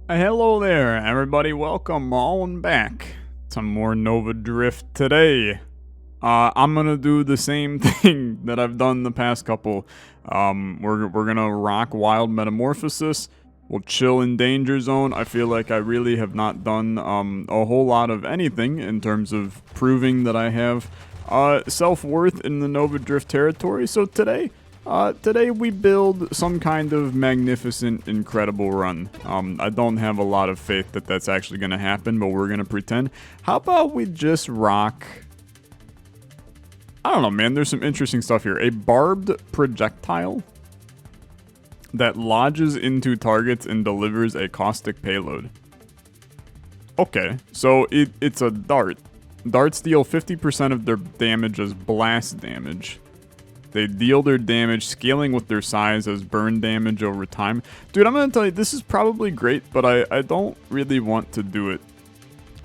Hello there, everybody. Welcome on back to more Nova Drift today. I'm gonna do the same thing that I've done the past couple. We're gonna rock Wild Metamorphosis. We'll chill in Danger Zone. I feel like I really have not done a whole lot of anything in terms of proving that I have self-worth in the Nova Drift territory. So today we build some kind of magnificent, incredible run. I don't have a lot of faith that that's actually going to happen, but we're going to pretend. How about we just rock... I don't know, man. There's some interesting stuff here. A barbed projectile that lodges into targets and delivers a caustic payload. Okay, so it's a dart. Darts deal 50% of their damage as blast damage. They deal their damage, scaling with their size as burn damage over time. Dude, I'm gonna tell you, this is probably great, but I don't really want to do it.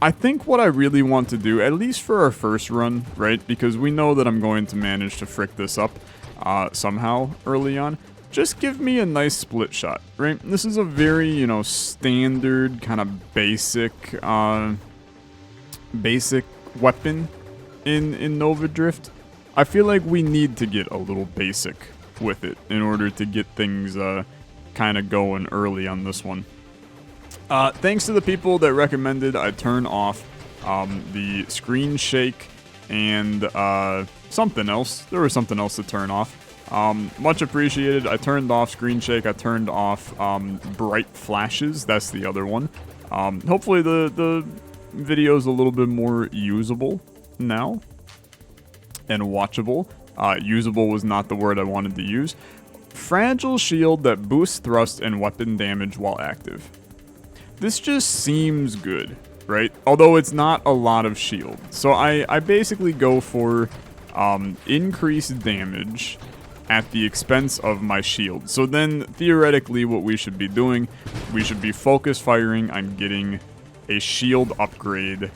I think what I really want to do, at least for our first run, right? Because we know that I'm going to manage to frick this up somehow early on. Just give me a nice split shot, right? This is a very, standard kind of basic weapon in Nova Drift. I feel like we need to get a little basic with it in order to get things kind of going early on this one. Thanks to the people that recommended I turn off the screen shake and something else. There was something else to turn off. Much appreciated. I turned off screen shake. I turned off bright flashes. That's the other one. Hopefully the video is a little bit more usable now. And watchable. Usable was not the word I wanted to use. Fragile shield that boosts thrust and weapon damage while active. This just seems good, right? Although it's not a lot of shield. So I basically go for increased damage at the expense of my shield. So then, theoretically, what we should be doing, we should be focus firing on getting a shield upgrade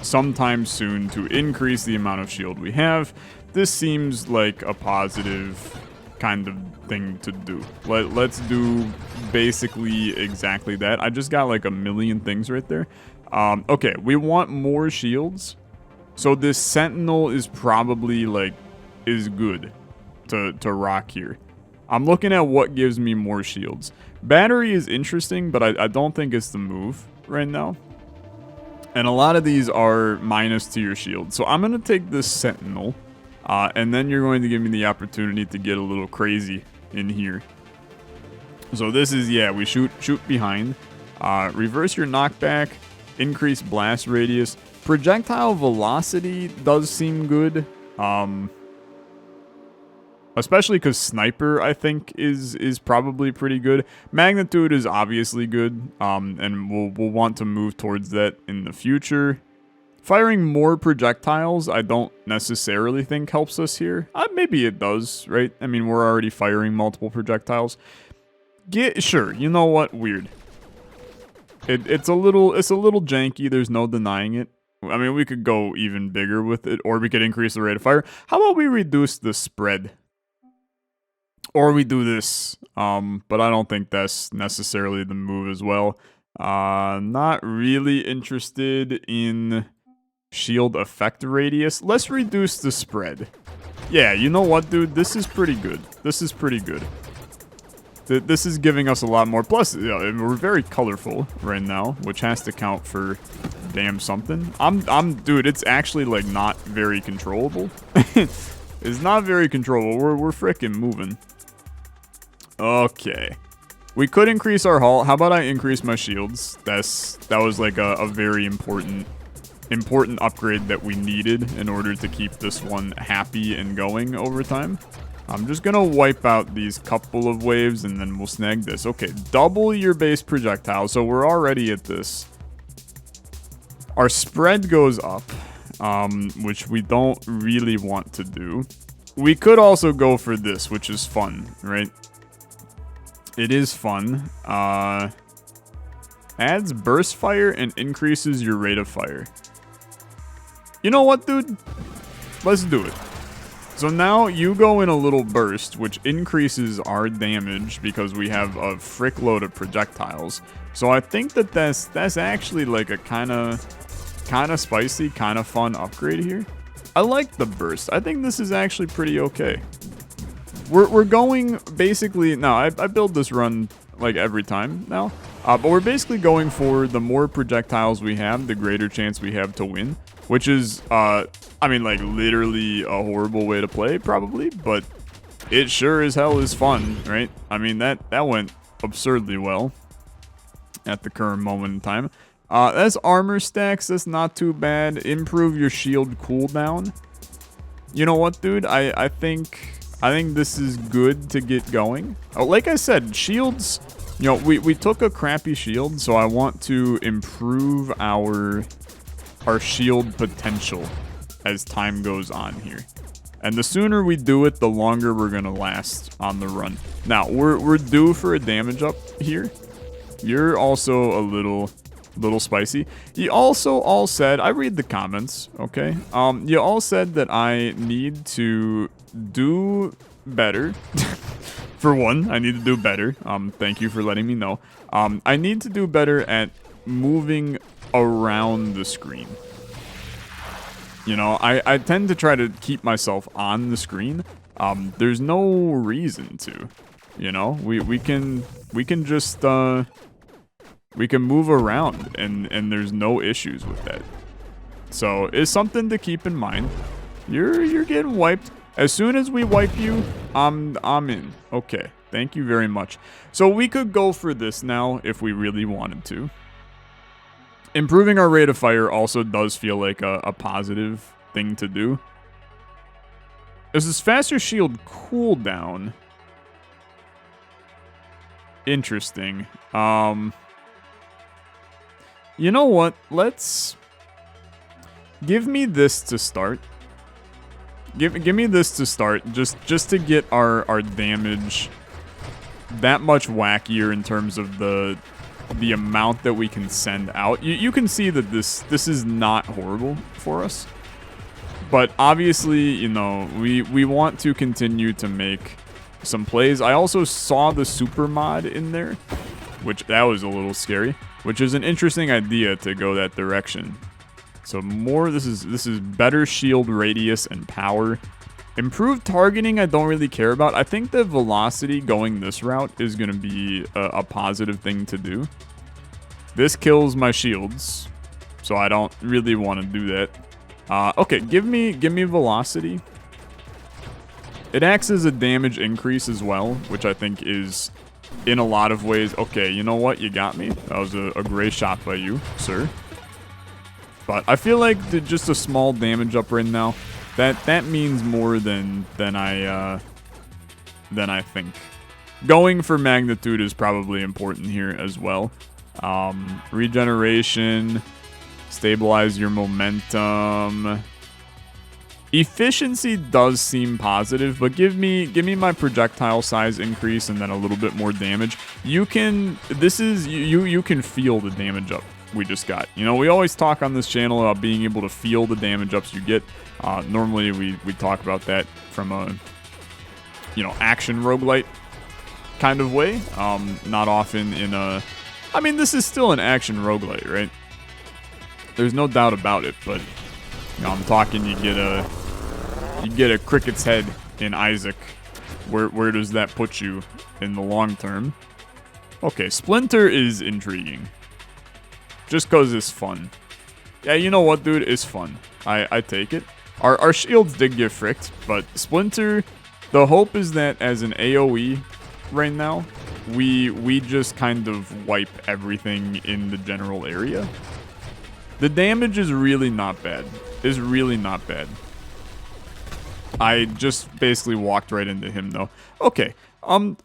sometime soon to increase the amount of shield we have. This seems like a positive kind of thing to do. Let's do basically exactly that. I just got like a million things right there. Okay, we want more shields. So this Sentinel is probably is good to rock here. I'm looking at what gives me more shields. Battery is interesting, but I don't think it's the move right now. And a lot of these are minus to your shield. So I'm going to take this Sentinel. And then you're going to give me the opportunity to get a little crazy in here. So this is, yeah, we shoot behind. Reverse your knockback. Increase blast radius. Projectile velocity does seem good. Especially because Sniper, I think, is probably pretty good. Magnitude is obviously good, and we'll want to move towards that in the future. Firing more projectiles, I don't necessarily think helps us here. Maybe it does, right? I mean, we're already firing multiple projectiles. Sure, you know what? Weird. It's a little janky. There's no denying it. I mean, we could go even bigger with it, or we could increase the rate of fire. How about we reduce the spread? Or we do this, but I don't think that's necessarily the move as well. Not really interested in shield effect radius. Let's reduce the spread. Yeah, you know what, dude? This is pretty good. This is pretty good. This is giving us a lot more. Plus, we're very colorful right now, which has to count for damn something. Dude, it's actually not very controllable. It's not very controllable. We're freaking moving. Okay. We could increase our hull. How about I increase my shields? That was a very important upgrade that we needed in order to keep this one happy and going over time. I'm just gonna wipe out these couple of waves and then we'll snag this. Okay, double your base projectile. So we're already at this. Our spread goes up, which we don't really want to do. We could also go for this, which is fun, right? It is fun. Adds burst fire and increases your rate of fire. You know what, dude? Let's do it. So now you go in a little burst, which increases our damage because we have a frick load of projectiles. So I think that that's actually like a kind of spicy, kind of fun upgrade here. I like the burst. I think this is actually pretty okay. We're going basically now. I build this run like every time now, but we're basically going for the more projectiles we have, the greater chance we have to win. Which is, I mean, like literally a horrible way to play, probably, but it sure as hell is fun, right? I mean, that went absurdly well at the current moment in time. That's armor stacks. That's not too bad. Improve your shield cooldown. You know what, dude? I think this is good to get going. Oh, like I said, shields. You know, we took a crappy shield, so I want to improve our shield potential as time goes on here. And the sooner we do it, the longer we're gonna last on the run. Now, we're due for a damage up here. You're also a little spicy. You also all said, I read the comments, okay? You all said that I need to do better. For one, I need to do better. Thank you for letting me know. I need to do better at moving around the screen. You know, I tend to try to keep myself on the screen. There's no reason to, you know, we can just we can move around and there's no issues with that. So it's something to keep in mind. You're getting wiped. As soon as we wipe you, I'm in. Okay, thank you very much. So we could go for this now if we really wanted to. Improving our rate of fire also does feel like a positive thing to do. Is this faster shield cooldown? Interesting. You know what? Let's give me this to start. Give me this to start, just to get our damage that much wackier in terms of the amount that we can send out. You can see that this is not horrible for us. But obviously, you know, we want to continue to make some plays. I also saw the super mod in there, which that was a little scary, which is an interesting idea to go that direction. So more, this is better shield radius and power. Improved targeting, I don't really care about. I think the velocity going this route is going to be a positive thing to do. This kills my shields, so I don't really want to do that. Okay, give me velocity. It acts as a damage increase as well, which I think is in a lot of ways. Okay, you know what? You got me. That was a great shot by you, sir. But I feel like just a small damage up right now, that means more than I think. Going for magnitude is probably important here as well. Regeneration, stabilize your momentum. Efficiency does seem positive, but give me my projectile size increase and then a little bit more damage. You can feel the damage up we just got. You know, we always talk on this channel about being able to feel the damage ups you get. Normally we talk about that from a, you know, action roguelite kind of way. Not often in a, I mean, this is still an action roguelite, right? There's no doubt about it, but you know, I'm talking you get a cricket's head in Isaac. Where does that put you in the long term? Okay, Splinter is intriguing. Just cause it's fun. Yeah, you know what, dude? It's fun. I take it. Our shields did get fricked, but Splinter, the hope is that as an AoE right now, we just kind of wipe everything in the general area. The damage is really not bad. Is really not bad. I just basically walked right into him though. Okay.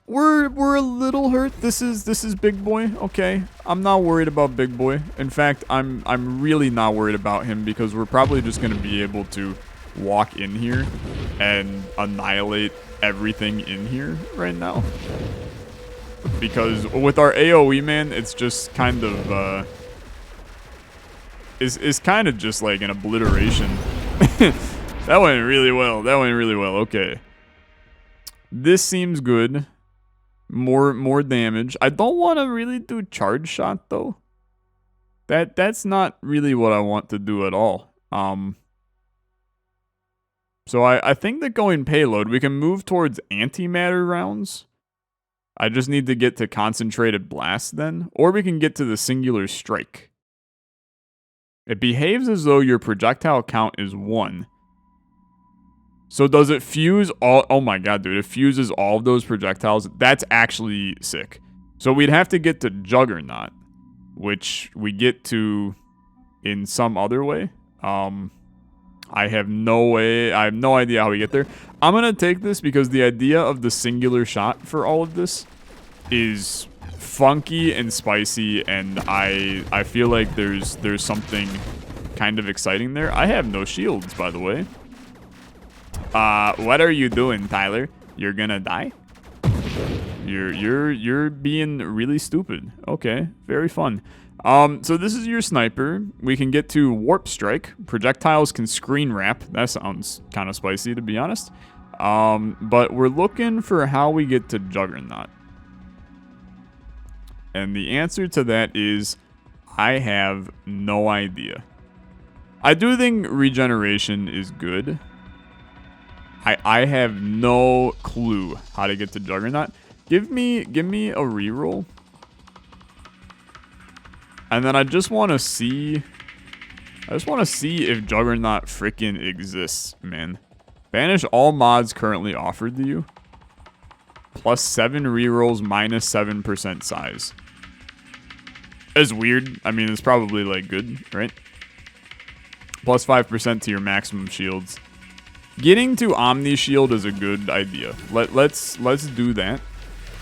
We're a little hurt. This is Big Boy. Okay. I'm not worried about Big Boy. In fact, I'm really not worried about him because we're probably just going to be able to walk in here and annihilate everything in here right now. Because with our AoE, man, it's just kind of is kind of just like an obliteration. That went really well. That went really well. Okay. This seems good. More damage. I don't want to really do charge shot though. That's not really what I want to do at all. So I think that going payload, we can move towards antimatter rounds. I just need to get to concentrated blast then, or we can get to the singular strike. It behaves as though your projectile count is 1. So does it fuse all? Oh my god, dude, it fuses all of those projectiles. That's actually sick. So we'd have to get to Juggernaut, which we get to in some other way. I have no idea how we get there. I'm gonna take this because the idea of the singular shot for all of this is funky and spicy, and I feel like there's something kind of exciting there. I have no shields, by the way. What are you doing, Tyler? You're gonna die? You're being really stupid. Okay, very fun. So this is your sniper. We can get to warp strike. Projectiles can screen wrap. That sounds kind of spicy, to be honest. But we're looking for how we get to Juggernaut. And the answer to that is I have no idea. I do think regeneration is good. I have no clue how to get to Juggernaut. Give me a reroll. And then I just want to see if Juggernaut freaking exists, man. Banish all mods currently offered to you. Plus 7 rerolls, minus 7% size. It's weird. I mean, it's probably like good, right? Plus 5% to your maximum shields. Getting to Omni Shield is a good idea. Let's do that.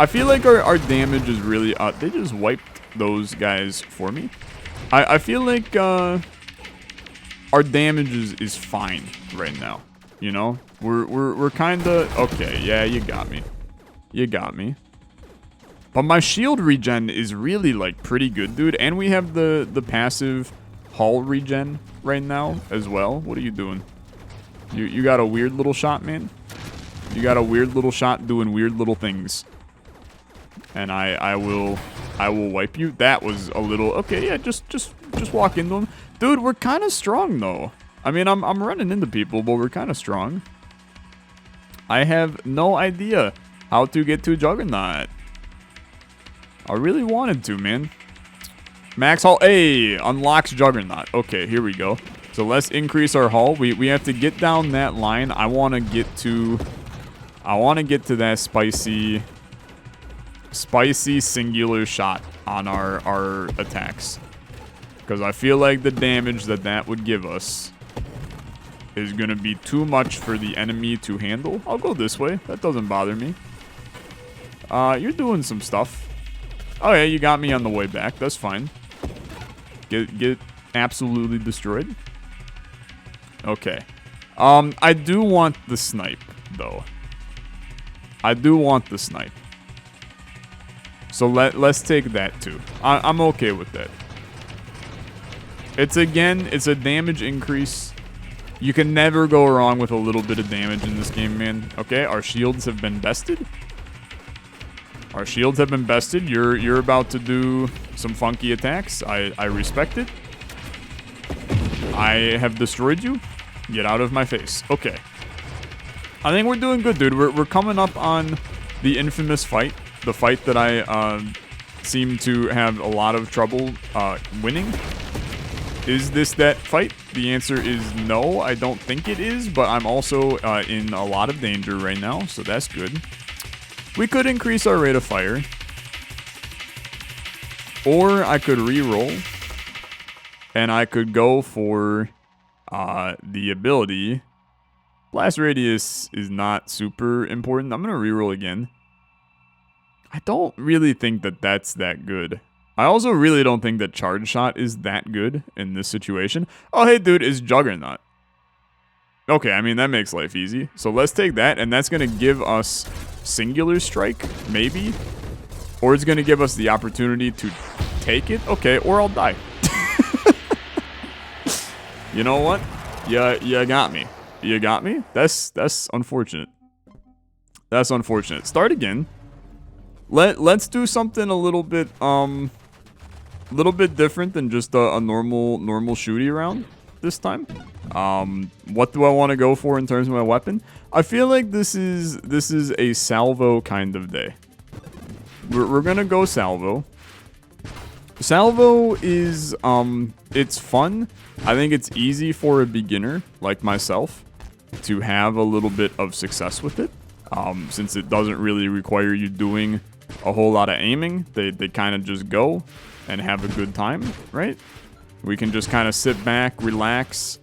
I feel like our damage is really they just wiped those guys for me. I feel like our damage is fine right now. You know? We're kinda okay, yeah, you got me. You got me. But my shield regen is really like pretty good, dude. And we have the passive hull regen right now as well. What are you doing? You got a weird little shot, man? You got a weird little shot doing weird little things. And I will wipe you. That was a little okay, yeah, just walk into them. Dude, we're kinda strong though. I mean I'm running into people, but we're kinda strong. I have no idea how to get to Juggernaut. I really wanted to, man. Max hull, hey, unlocks Juggernaut. Okay, here we go. So let's increase our hull. We have to get down that line. I want to get to that spicy singular shot on our attacks. Because I feel like the damage that would give us is going to be too much for the enemy to handle. I'll go this way. That doesn't bother me. You're doing some stuff. Oh yeah, you got me on the way back. That's fine. Get absolutely destroyed. Okay. I do want the snipe, though. I do want the snipe. So let's take that too. I'm okay with that. It's a damage increase. You can never go wrong with a little bit of damage in this game, man. Okay, our shields have been bested. Our shields have been bested. You're about to do some funky attacks. I respect it. I have destroyed you. Get out of my face. Okay. I think we're doing good, dude. We're coming up on the infamous fight. The fight that I seem to have a lot of trouble winning. Is this that fight? The answer is no, I don't think it is, but I'm also in a lot of danger right now, so that's good. We could increase our rate of fire. Or I could reroll. And I could go for the ability. Blast radius is not super important. I'm going to reroll again. I don't really think that that's that good. I also really don't think that charge shot is that good in this situation. Oh, hey, dude, it's Juggernaut. Okay, I mean, that makes life easy. So let's take that, and that's going to give us singular strike, maybe. Or it's going to give us the opportunity to take it. Okay, or I'll die. You know what? You got me. You got me? That's unfortunate. That's unfortunate. Start again. Let's do something a little bit different than just a normal shooty round this time. What do I want to go for in terms of my weapon? I feel like this is a salvo kind of day. We're gonna go salvo. Salvo is it's fun. I think it's easy for a beginner like myself to have a little bit of success with it. Since it doesn't really require you doing a whole lot of aiming. They kind of just go and have a good time, right? We can just kind of sit back, relax,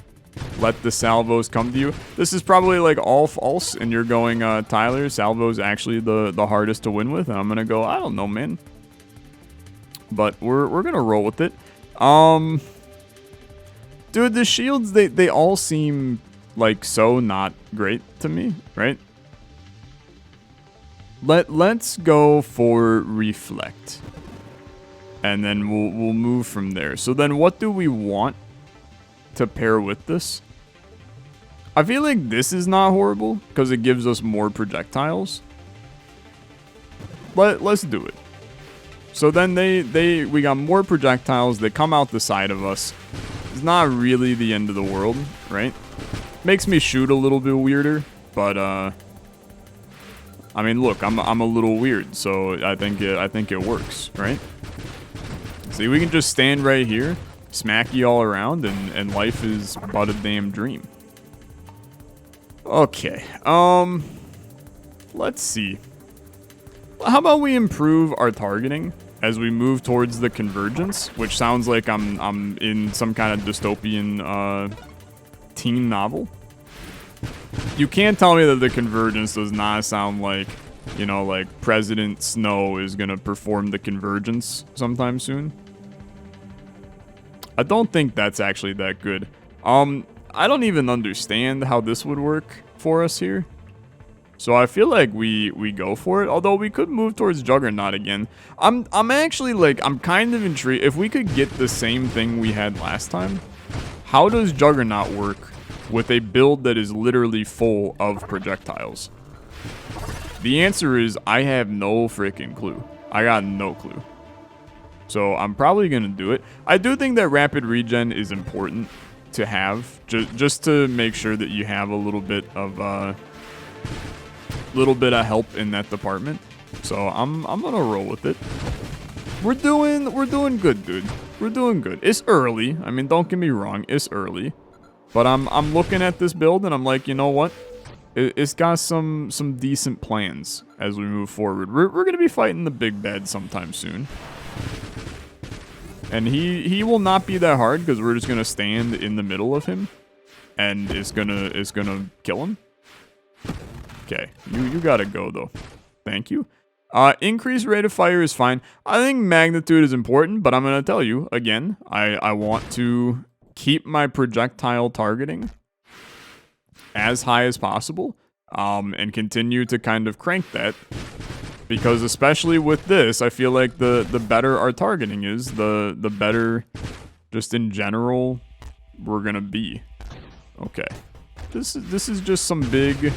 let the salvos come to you. This is probably like all false, and you're going, Tyler, salvo's actually the hardest to win with. And I'm going to go, I don't know, man. But we're going to roll with it. Dude, the shields, they all seem like so not great to me, right? Let's go for reflect. And then we'll move from there. So then what do we want to pair with this? I feel like this is not horrible because it gives us more projectiles. Let's do it. So then we got more projectiles. They come out the side of us. It's not really the end of the world, right? Makes me shoot a little bit weirder, but I mean, look, I'm a little weird, so I think it works, right? See, we can just stand right here, smack you all around, and life is but a damn dream. Okay, let's see. How about we improve our targeting as we move towards the convergence, which sounds like I'm in some kind of dystopian teen novel. You can't tell me that the convergence does not sound like, you know, like President Snow is gonna perform the convergence sometime soon. I don't think that's actually that good. I don't even understand how this would work for us here. So I feel like we go for it, although we could move towards Juggernaut again. I'm actually like, I'm kind of intrigued. If we could get the same thing we had last time, how does Juggernaut work with a build that is literally full of projectiles? The answer is I have no freaking clue. I got no clue. So I'm probably going to do it. I do think that rapid regen is important to have, just to make sure that you have a little bit of help in that department. So I'm going to roll with it. We're doing good, dude. We're doing good. It's early. I mean, don't get me wrong, it's early. But I'm looking at this build and I'm like, you know what? It's got some decent plans as we move forward. We're going to be fighting the big bad sometime soon. And he will not be that hard because we're just going to stand in the middle of him. And it's gonna kill him. Okay, you got to go though. Thank you. Increased rate of fire is fine. I think magnitude is important, but I'm going to tell you, again, I want to keep my projectile targeting as high as possible, and continue to kind of crank that, because especially with this, I feel like the better our targeting is, the better just in general we're gonna be. Okay, this is just some big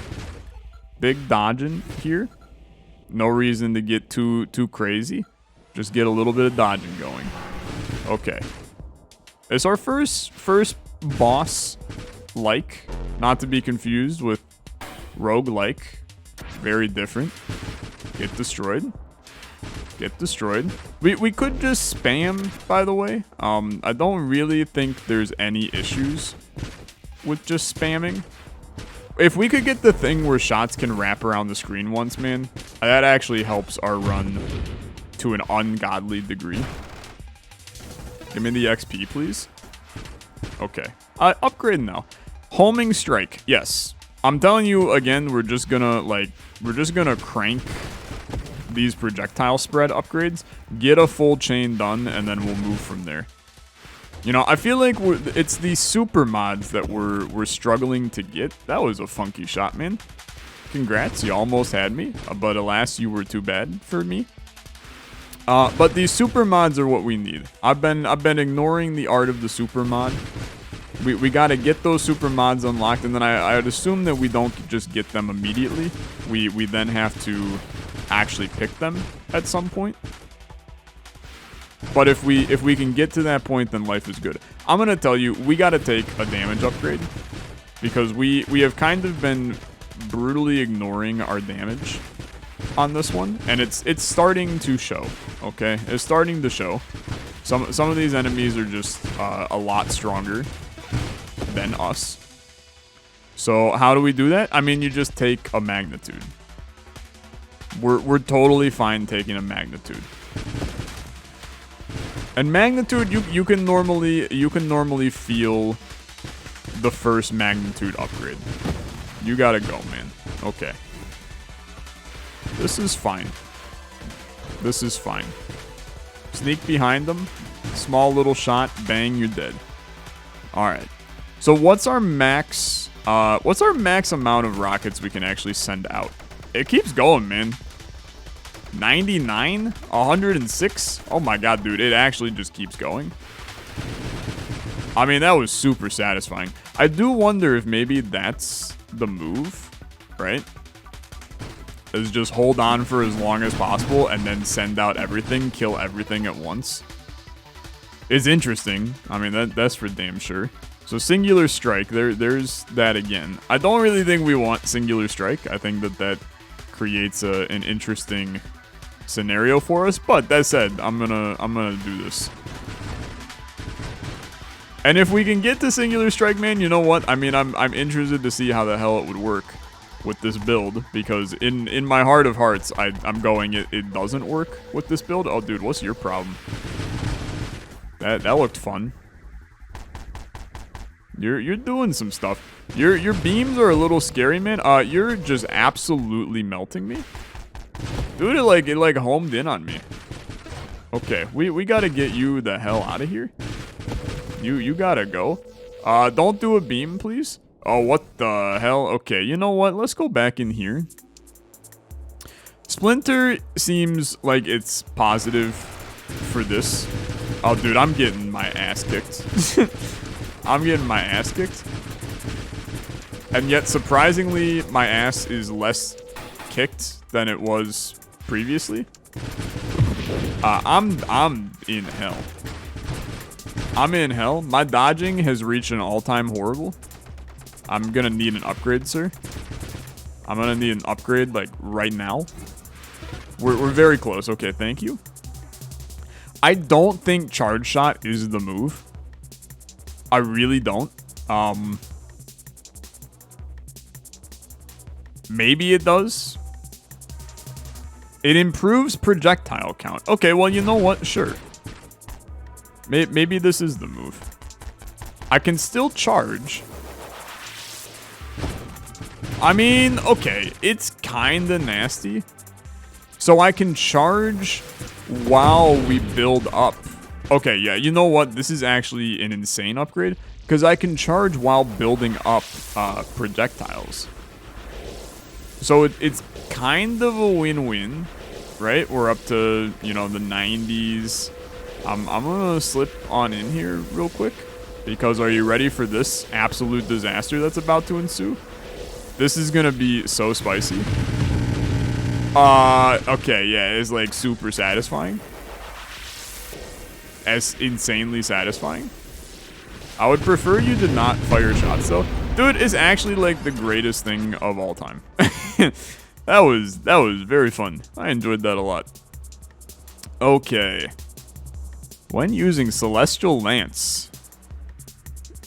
dodging here. No reason to get too crazy. Just get a little bit of dodging going. Okay. It's our first boss, like, not to be confused with roguelike. Very different. Get destroyed. Get destroyed. We could just spam, by the way. I don't really think there's any issues with just spamming. If we could get the thing where shots can wrap around the screen once, man, that actually helps our run to an ungodly degree. Give me the XP, please. Okay. Upgrade now. Homing strike. Yes. I'm telling you again, we're just gonna crank these projectile spread upgrades, get a full chain done, and then we'll move from there. You know, I feel like it's these super mods that we're struggling to get. That was a funky shot, man. Congrats, you almost had me, but alas, you were too bad for me. But these super mods are what we need. I've been ignoring the art of the super mod We gotta get those super mods unlocked, and then I'd assume that we don't just get them immediately. We then have to actually pick them at some point. But if we can get to that point, then life is good. I'm gonna tell you, we gotta take a damage upgrade, because we have kind of been brutally ignoring our damage on this one, and it's starting to show. Okay, it's starting to show. Some of these enemies are just a lot stronger than us. So how do we do that? I mean, you just take a magnitude. We're totally fine taking a magnitude. And magnitude, you can normally feel the first magnitude upgrade. You gotta go, man. Okay. This is fine. This is fine. Sneak behind them. Small little shot. Bang, you're dead. Alright. So what's our max amount of rockets we can actually send out? It keeps going, man. 99? 106? Oh my god, dude. It actually just keeps going. I mean, that was super satisfying. I do wonder if maybe that's the move, right? Is just hold on for as long as possible and then send out everything, kill everything at once. It's interesting. I mean, that's for damn sure. So singular strike, there's that again. I don't really think we want singular strike. I think that creates an interesting scenario for us. But that said, I'm gonna do this. And if we can get to singular strike, man, you know what? I mean, I'm interested to see how the hell it would work with this build, because in my heart of hearts, I'm going it doesn't work with this build. Oh, dude, what's your problem? That looked fun. You're doing some stuff. Your beams are a little scary, man. You're just absolutely melting me. Dude, it like homed in on me. Okay, we gotta get you the hell out of here. You gotta go. Don't do a beam, please. Oh, what the hell? Okay, you know what? Let's go back in here. Splinter seems like it's positive for this. Oh, dude, I'm getting my ass kicked. I'm getting my ass kicked. And yet, surprisingly, my ass is less kicked than it was previously. I'm in hell. I'm in hell. My dodging has reached an all-time horrible. I'm gonna need an upgrade, sir. I'm gonna need an upgrade, like, right now. We're very close. Okay, thank you. I don't think charge shot is the move. I really don't. Maybe it does. It improves projectile count. Okay, well, you know what? Sure. Maybe this is the move. I can still charge. I mean, okay, it's kinda nasty. So I can charge while we build up. Okay, yeah, you know what? This is actually an insane upgrade, because I can charge while building up projectiles. So it's kind of a win-win, right? We're up to, you know, the 90s. I'm gonna slip on in here real quick, because are you ready for this absolute disaster that's about to ensue? This is gonna be so spicy. Okay, yeah, it's like super satisfying. As insanely satisfying. I would prefer you to not fire shots though. Dude, it's actually like the greatest thing of all time. That was very fun. I enjoyed that a lot. Okay. When using Celestial Lance.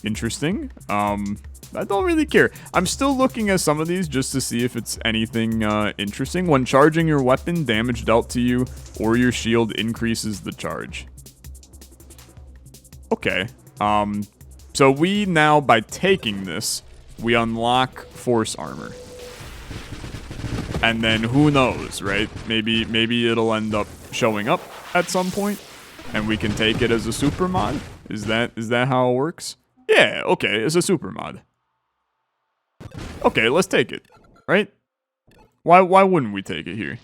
Interesting. I don't really care. I'm still looking at some of these just to see if it's anything interesting. When charging your weapon, damage dealt to you or your shield increases the charge. Okay. So we now, by taking this, we unlock force armor. And then who knows, right? Maybe it'll end up showing up at some point, and we can take it as a super mod. Is that how it works? Yeah, okay, it's a super mod. Okay, let's take it, right? Why wouldn't we take it here?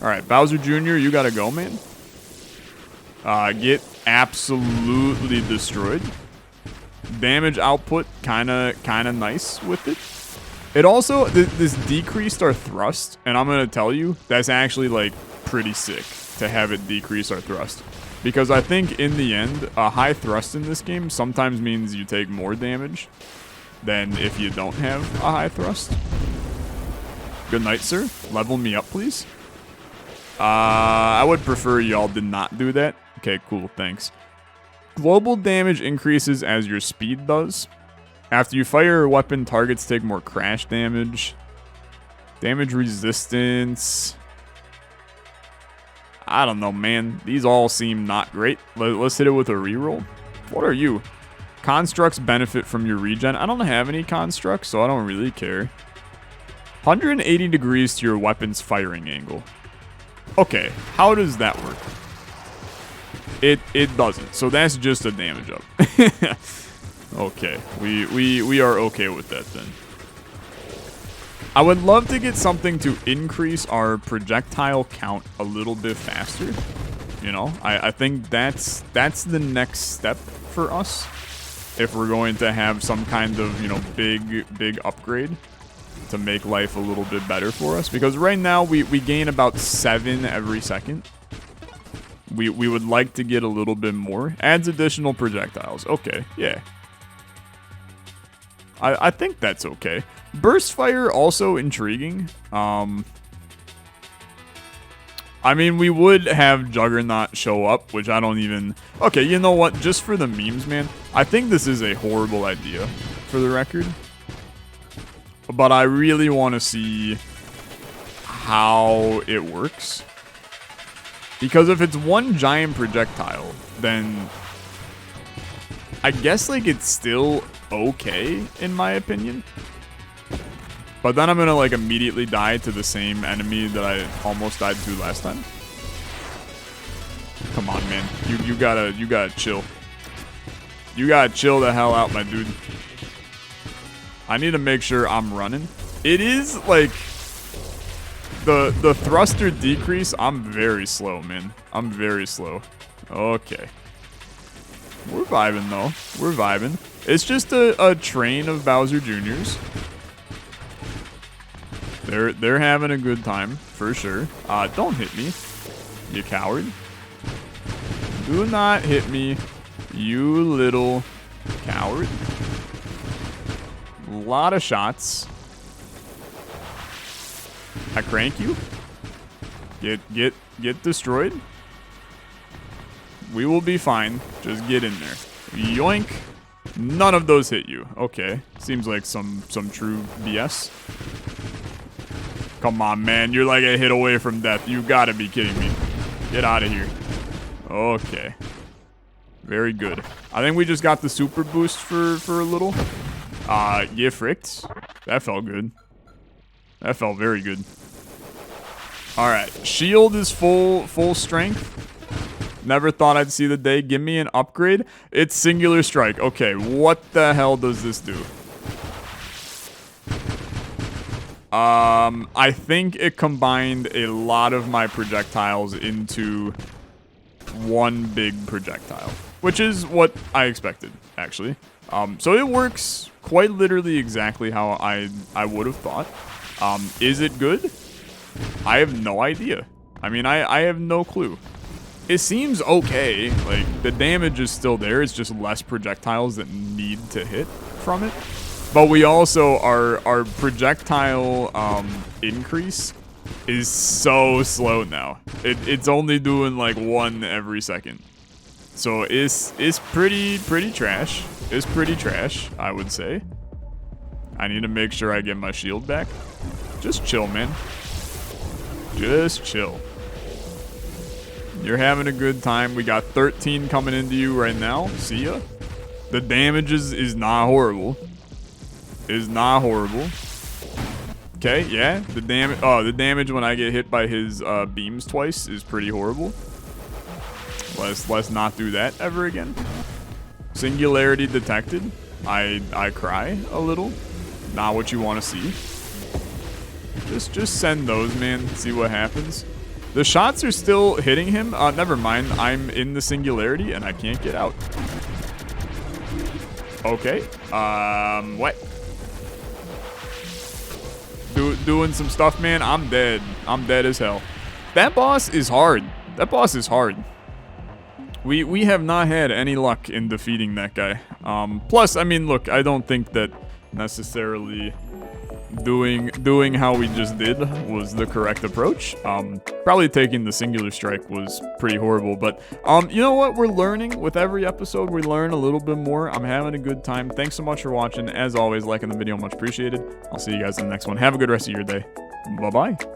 All right, Bowser Jr., you gotta go, man. Get absolutely destroyed. Damage output kind of nice with it. It also, this decreased our thrust, and I'm going to tell you, that's actually, like, pretty sick to have it decrease our thrust. Because I think, in the end, a high thrust in this game sometimes means you take more damage than if you don't have a high thrust. Good night, sir. Level me up, please. I would prefer y'all did not do that. Okay, cool, thanks. Global damage increases as your speed does. After you fire a weapon, targets take more crash damage. Damage resistance. I don't know, man. These all seem not great. Let's hit it with a reroll. What are you? Constructs benefit from your regen. I don't have any constructs, so I don't really care. 180 degrees to your weapon's firing angle. Okay, how does that work? It doesn't. So that's just a damage up. Okay, we are okay with that then. I would love to get something to increase our projectile count a little bit faster. You know, I think that's the next step for us if we're going to have some kind of, you know, big upgrade to make life a little bit better for us. Because right now we gain about 7 every second. We would like to get a little bit more. Adds additional projectiles. Okay, yeah. I think that's okay. Burst fire also intriguing. I mean, we would have Juggernaut show up, which I don't even... Okay, you know what? Just for the memes, man. I think this is a horrible idea, for the record. But I really want to see how it works. Because if it's one giant projectile, then I guess, like, it's still okay, in my opinion. But then I'm gonna, like, immediately die to the same enemy that I almost died to last time. Come on, man. You gotta chill. You gotta chill the hell out, my dude. I need to make sure I'm running. It is, like, the thruster decrease, I'm very slow, man. I'm very slow. Okay. We're vibing, though. We're vibing. It's just a train of Bowser Jr.'s. They're having a good time, for sure. Don't hit me, you coward. Do not hit me, you little coward. A lot of shots. I crank you. Get destroyed. We will be fine. Just get in there. Yoink. None of those hit you. Okay. Seems like some true BS. Come on, man. You're like a hit away from death. You gotta be kidding me. Get out of here. Okay. Very good. I think we just got the super boost for a little. Yeah, fricked. That felt good. That felt very good. Alright. Shield is full strength. Never thought I'd see the day. Give me an upgrade. It's singular strike. Okay, what the hell does this do? I think it combined a lot of my projectiles into one big projectile, which is what I expected, actually. So it works quite literally exactly how I would have thought. Is it good? I have no idea. I mean, I have no clue. It seems okay. Like, the damage is still there. It's just less projectiles that need to hit from it. But we also, our projectile increase is so slow now. It's only doing like 1 every second. So it's pretty trash. It's pretty trash, I would say. I need to make sure I get my shield back. Just chill, man. Just chill. You're having a good time. We got 13 coming into you right now. See ya. The damage is not horrible. Is not horrible. Okay, yeah. The damage when I get hit by his beams twice is pretty horrible. Let's not do that ever again. Singularity detected. I cry a little. Not what you want to see. Just send those, man. See what happens. The shots are still hitting him. Never mind. I'm in the singularity and I can't get out. Okay. What? Doing some stuff, man. I'm dead. I'm dead as hell. That boss is hard. That boss is hard. We have not had any luck in defeating that guy. Plus, I mean, look, I don't think that necessarily doing how we just did was the correct approach. Probably taking the singular strike was pretty horrible, but you know what? We're learning with every episode. We learn a little bit more. I'm having a good time. Thanks so much for watching. As always, liking the video, much appreciated. I'll see you guys in the next one. Have a good rest of your day. Bye-bye.